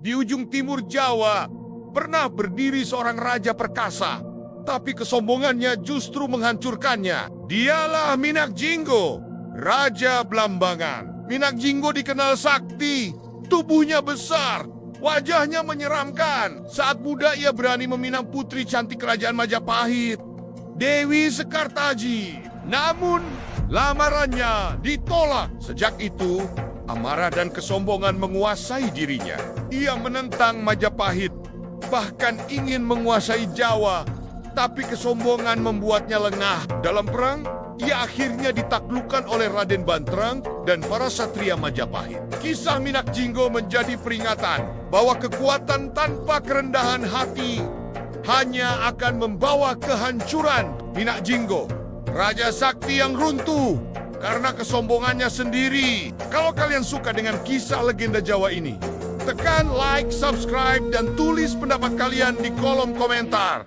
Di ujung timur Jawa, pernah berdiri seorang raja perkasa, tapi kesombongannya justru menghancurkannya. Dialah Minakjinggo, Raja Blambangan. Minakjinggo dikenal sakti, tubuhnya besar, wajahnya menyeramkan. Saat muda ia berani meminang putri cantik kerajaan Majapahit, Dewi Sekartaji. Namun, lamarannya ditolak. Sejak itu, amarah dan kesombongan menguasai dirinya. Ia menentang Majapahit, bahkan ingin menguasai Jawa, tapi kesombongan membuatnya lengah. Dalam perang, ia akhirnya ditaklukkan oleh Raden Banterang dan para satria Majapahit. Kisah Minakjinggo menjadi peringatan bahwa kekuatan tanpa kerendahan hati hanya akan membawa kehancuran. Minakjinggo, raja sakti yang runtuh karena kesombongannya sendiri. Kalau kalian suka dengan kisah legenda Jawa ini, tekan like, subscribe, dan tulis pendapat kalian di kolom komentar.